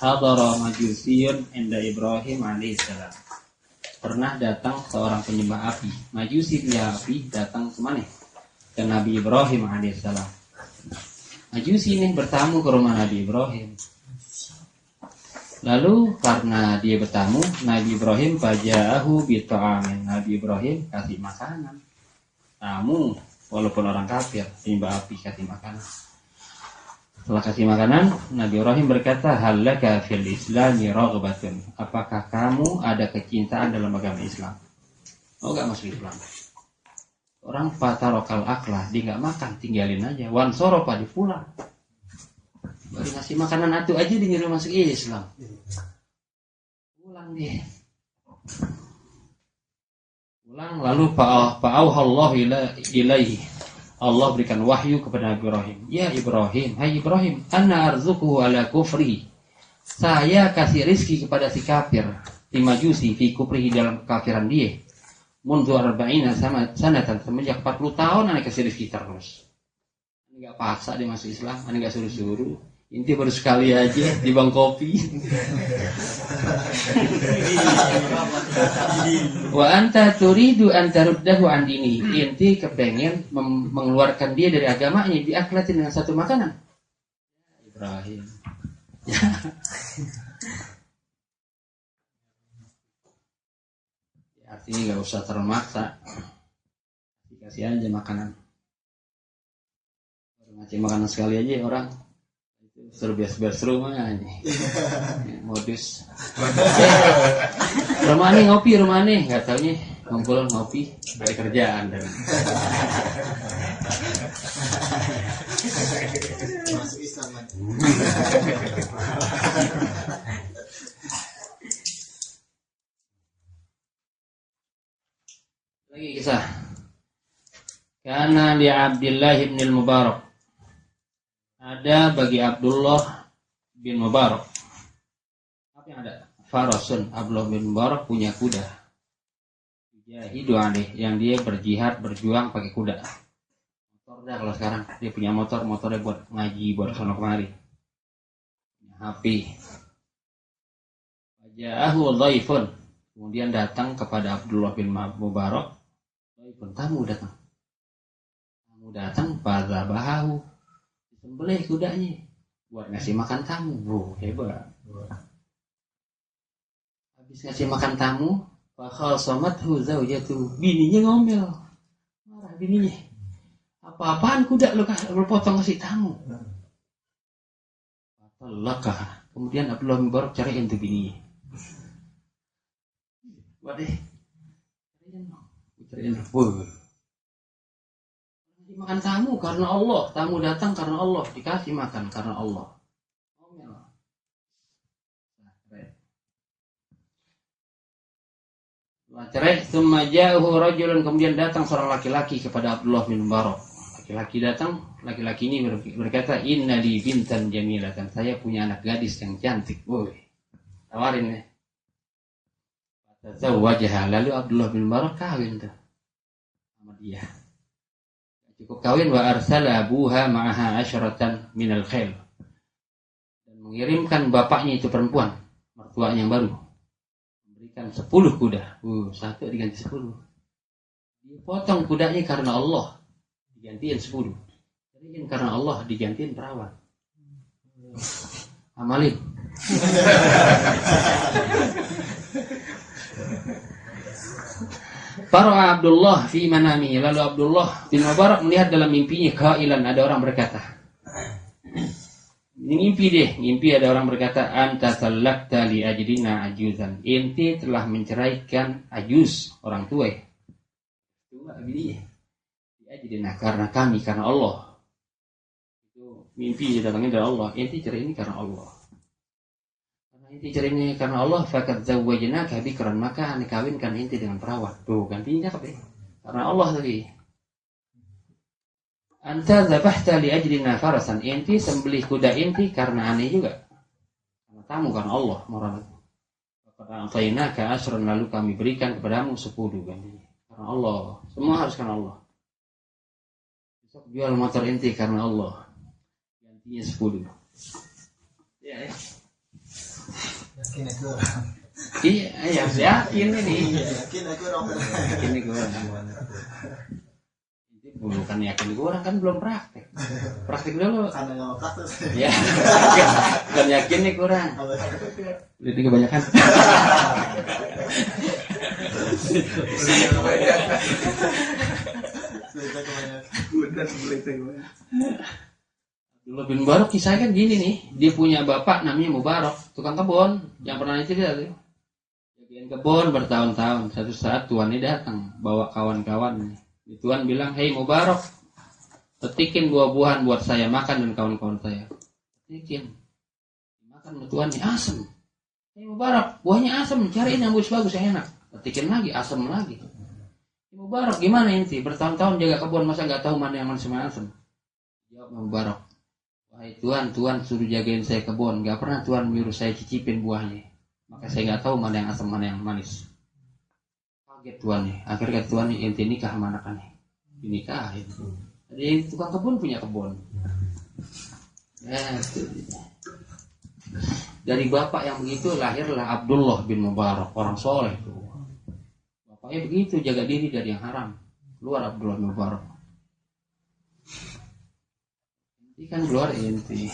Hadara majusiyun inda Ibrahim alaihissalam. Pernah datang seorang penyembah api. Majusi penyembah api datang kemana? Ke Nabi Ibrahim alaihissalam. Majusi ini bertamu ke rumah Nabi Ibrahim. Lalu karena dia bertamu, Nabi Ibrahim faja'ahu bita'amin. Nabi Ibrahim kasih makanan. Tamu walaupun orang kafir, penyembah api kasih makanan. Setelah kasih makanan, Nabi Ibrahim berkata, halaka fil islami raghbatun. Apakah kamu ada kecintaan dalam agama Islam? Oh, gak masuk Islam. Orang fatarokal aklah, dia gak makan, tinggalin aja. Wan soropa, dia pulang. Baru ngasih makanan atu aja, dia nyuruh masuk Islam. Pulang dia. Pulang, lalu fa'auhallahu ilaihi. Allah berikan wahyu kepada Nabi Ibrahim. Ya Ibrahim, hai Ibrahim, ana arzuquhu ala kufri. Saya kasih rizki kepada si kafir, di majusi, fi kufrihi dalam kekafiran dia. Mundu arba'ina sanatan, semenjak 40 tahun ana kasih rizki terus. Ini enggak paksa dia masuk Islam, ana enggak suruh-suruh. Inti baru sekali aja di bang kopi. Wa anta turidu an taruddahu an dini. Inti kepengen mengeluarkan dia dari agamanya, diaklatin dengan satu makanan. Ibrahim. Artinya nggak usah terlalu maksa. Dikasih aja makanan. Baru ngasih makanan sekali aja orang suruh bias-bias rumah aja. Modus. Rumah nih ngopi, rumah nih. Gak taunya ngumpul ngopi dari kerjaan. Masuk Islam. Lagi kisah. Karena li Abdullah ibn al-Mubarak. Ada bagi Abdullah bin Mubarak. Apa yang ada? Farasun. Abdullah bin Mubarak punya kuda. Jahidu alih, yang dia berjihad, berjuang pakai kuda. Motor dah kalau sekarang. Dia punya motornya buat ngaji, buat sono kemari. Punya HP. Waja'ahu dhaifun. Kemudian datang kepada Abdullah bin Mubarak. Dhaifun, tamu datang. Pada bahahu. Sembelih kudanya buat ngasih makan tamu. Hebat. Habis ngasih makan tamu, fakhal samathu zaujatu, bininya ngomel. Marah bininya. Apa-apaan kuda lu potong ngasih tamu. Fatalaka. Kemudian Abdullah bin Mubarak cariin tuh bininya. Waduh. Cariin. Makan tamu karena Allah, tamu datang karena Allah, dikasih makan karena Allah. Cerai, sumaja'uhu rajulun, kemudian datang seorang laki-laki kepada Abdullah bin Mubarak. Laki-laki datang, laki-laki ini berkata, inna li bintan jamilatan, saya punya anak gadis yang cantik. Tawarin ya. Tazawwajaha, lalu Abdullah bin Mubarak kawin tuh sama dia. Cukup kawin, wa arsala abuha ma'aha asyratan minal khil, dan mengirimkan bapaknya itu perempuan, mertuanya yang baru, memberikan 10 kuda. Satu diganti 10. Dia potong kudanya karena Allah, digantiin 10. Jadi karena Allah digantiin perawan. Amalin. Para Abdullah fi manamihi, lalu Abdullah bin Mubarak melihat dalam mimpinya, qailan, ada orang berkata. Ini mimpi ada orang berkata, anta talaqta li ajdina ajuzan, inti telah menceraikan ajuz, orang tua. Tua bininya. Li ajdina, karena kami, karena Allah. Itu mimpi datangnya dari Allah, inti cerai ini karena Allah. Inti cerai karena Allah, fakat zawwajnaka bikran, maka ane kawinkan inti dengan perawan. Tuh, gantinya apa ya? Karena Allah tadi. Anta zabahta li ajlina farasan, inti sembelih kuda inti karena ane juga. Karena tamu karena Allah, marah. Fakat atainaka asran, lalu kami berikan kepadamu 10 gantinya. Karena Allah, semua harus karena Allah. Besok jual motor inti karena Allah, gantinya 10. Ya. Yakin aku. Iya, yakin ini. Yakin aku orang. Yakin ini kurang. Bukan yakin kurang kan belum praktek. Praktek dulu. Karena nggak mau praktek. Ya. Bukan yakin nih kurang. Ini kebanyakan. Abdullah bin Mubarak kisahnya kan gini nih, dia punya bapak namanya Mubarak, tukang kebun, yang pernah cerita tuh. Jagain kebun bertahun-tahun, satu saat tuannya datang, bawa kawan-kawan. Tuan bilang, hei Mubarak, petikin buah-buahan buat saya makan dan kawan-kawan saya. Petikin, makan sama tuannya, asem. Hei Mubarak, buahnya asem, cariin yang bagus-bagus yang enak. Petikin lagi, asem lagi. Mubarak, gimana inti? Bertahun-tahun jaga kebun, masa nggak tahu mana yang asem? Jawab Mubarak, wahai Tuan suruh jagain saya kebun, nggak pernah Tuan menyuruh saya cicipin buahnya, maka saya nggak tahu mana yang asam mana yang manis. Kaget Tuannya, akhirnya Tuannya inti nikah sama anak-anaknya, dinikahin. Jadi tukang kebun punya kebun. Dari bapak yang begitu lahirlah Abdullah bin Mubarak, orang soleh tuh. Bapaknya begitu, jaga diri dari yang haram. Keluar Abdullah bin Mubarak. Ini kan keluar inti.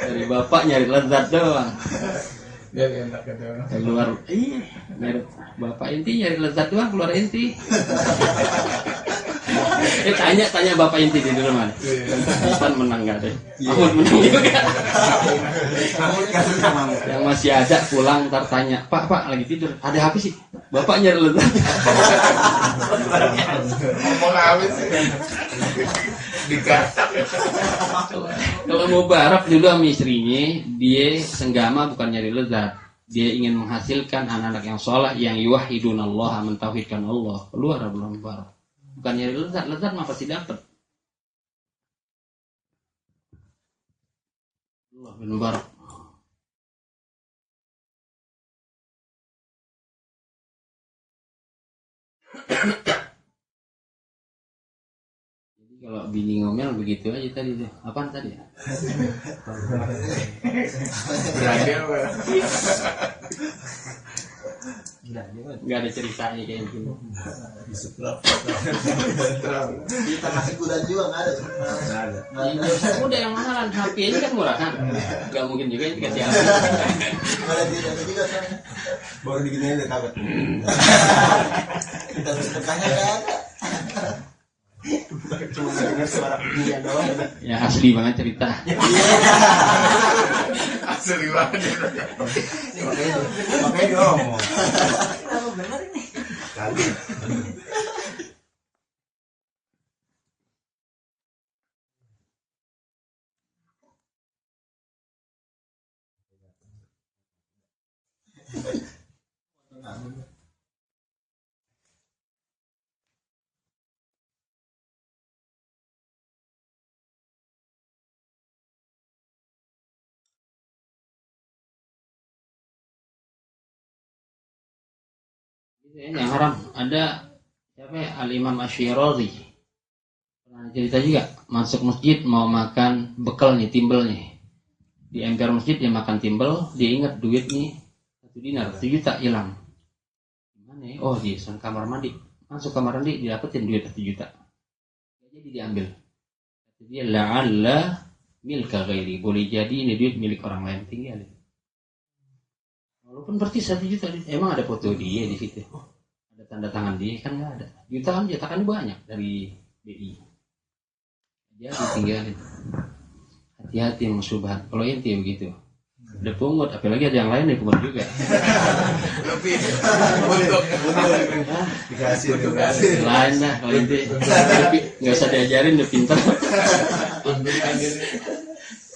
Dari bapak nyari lezat doang. Keluar, dari bapak inti nyari lezat doang, keluar inti. Tanya bapak inti di rumah. Bukan menang gak deh. Mahmud menang juga. Yang masih ada pulang ntar tanya, Pak lagi tidur. Ada apa sih? Bapak nyari lezat. Ngomong apa sih? Digasak. Kalau Mubarak dulu sama istrinya, dia senggama bukan nyari lezat. Dia ingin menghasilkan anak-anak yang soleh, yang yuwahidunallah, mentauhidkan Allah. Keluar Abdullah Mubarak. Bukan nyari lezat mah pasti dapat. Allah bin Mubarak. Jadi kalau bini ngomel begitu aja tadi tuh. Apaan tadi ya? Berani apa? Gak ada ceritanya kayak gitu. Kita ngasih kuda juga nggak ada. Udah yang mahalan, HP ini kan murah kan? Gak mungkin juga yang dikasih HP. Tidak ada juga soalnya. Baru diginiin deh kaget. Kita sedekahnya nggak ada. Cuma dengar suara dia doang. Ya asli banget cerita. Asli banget. Makanya dia ngomong. Kenapa benar ini? Kali. Yang haram ada siapa ya? Al-Imam Asy'irazi. Pernah cerita juga masuk masjid mau makan bekal nih, timbel nih. Di emper masjid dia makan timbel, dia ingat duit nih 1 dinar, 1 juta hilang. Gimana ya? Oh di kamar mandi. Masuk kamar mandi didapetin duit 1 juta. Jadi diambil. Dia la'alla milka ghairi, boleh jadi ini duit milik orang lain, tinggal. Walaupun berarti 1 juta, emang ada foto dia di situ, ada tanda tangan dia kan nggak ada. Jutaan cetakan banyak dari BI, jadi tinggalin. Hati-hati yang subhat. Kalau inti begitu, udah pungut, apalagi ada yang lain yang pungut juga. Lebih untuk dikasih. Lain dah kalau inti, nggak usah diajarin, udah pintar.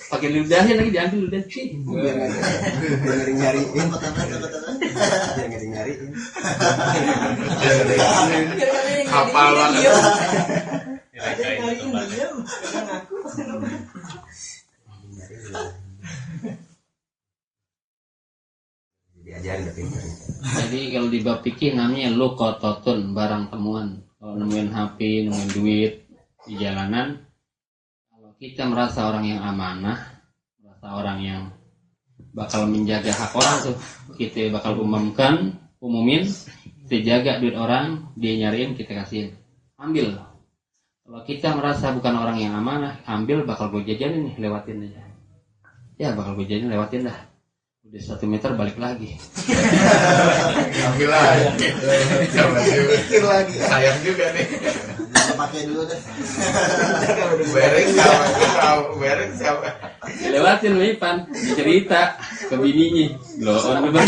Pakai ludahin lagi, diambil ludah sih. Biar nyariin. Biar nyariin. Hafal banget. Diajarin tapi. Jadi kalau di bab fikih namanya luqatatun, barang temuan. Kalau nemuin HP, nemuin duit di jalanan, kita merasa orang yang amanah, merasa orang yang bakal menjaga hak orang tuh. Kita bakal umumin, kita jaga duit orang, dia nyariin kita kasihin, ambil. Kalau kita merasa bukan orang yang amanah, ambil, bakal gue jajanin nih, lewatin aja. Ya bakal gue jajanin, lewatin dah. Udah 1 meter balik lagi. Ambil lagi. Mikir lagi. Sayang juga nih. Jangan pakai dulu deh. Bereng siapa? Lewatin lu Ipan, cerita ke bininya. Loh, orang bener.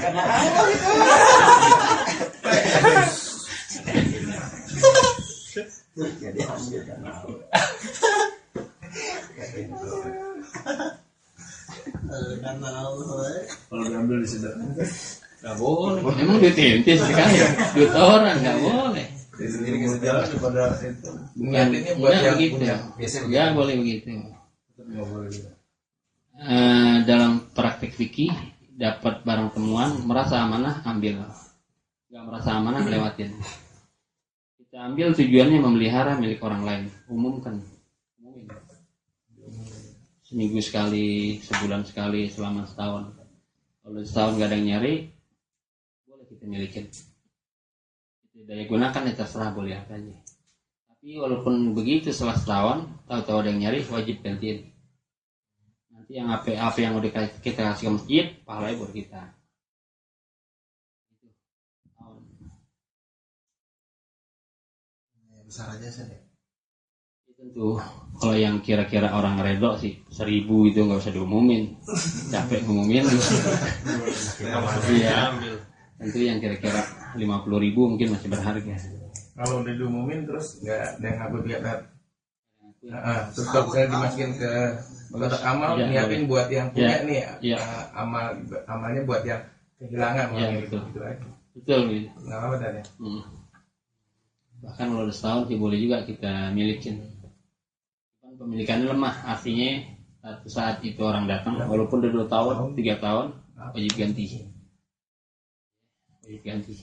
Karena apa itu? Jadi ambil kan. Karena Allah. Kalau diambil disedot. Gak boleh. Emang duit ente sekali, duit orang gak boleh. Dia sendiri nggak jalan kepada itu. Niatinnya buat yang begitu. Biasanya Gak boleh begitu. nggak boleh gitu. Dalam praktek fikih, dapat barang temuan, merasa amanah, ambil. Gak merasa amanah, lewatin. Kita ambil tujuannya memelihara milik orang lain. Umumin. Seminggu sekali, sebulan sekali, selama setahun. Kalau setahun gak ada yang nyari, boleh kita milikin. Kita daya gunakan ya terserah, boleh apa aja. Tapi walaupun begitu setelah setahun, tahu-tahu ada yang nyari, wajib gantiin. Nanti yang apa yang udah kita kasih ke masjid, pahalanya buat kita. Besar aja sih. Tentu kalau yang kira-kira orang redo sih 1.000 itu nggak usah diumumin, capek ngumumin. Iya, tentu yang kira-kira 50.000 mungkin masih berharga. Kalau udah diumumin terus nggak ada yang ngaku tiap hari. Terus kalau misalnya dimasukin ke kotak amal, Ya, niatin boleh. buat yang punya Ya, nih ya. amalnya buat yang kehilangan, Ya, gitu, betul. gitu aja. Betul gitu. Nggak apa-apa dan ya. Bahkan kalau udah setahun sih boleh juga kita milikin. Kan pemilikannya lemah, artinya satu saat itu orang datang, walaupun udah 2 tahun, 3 tahun, wajib ganti. Wajib ganti.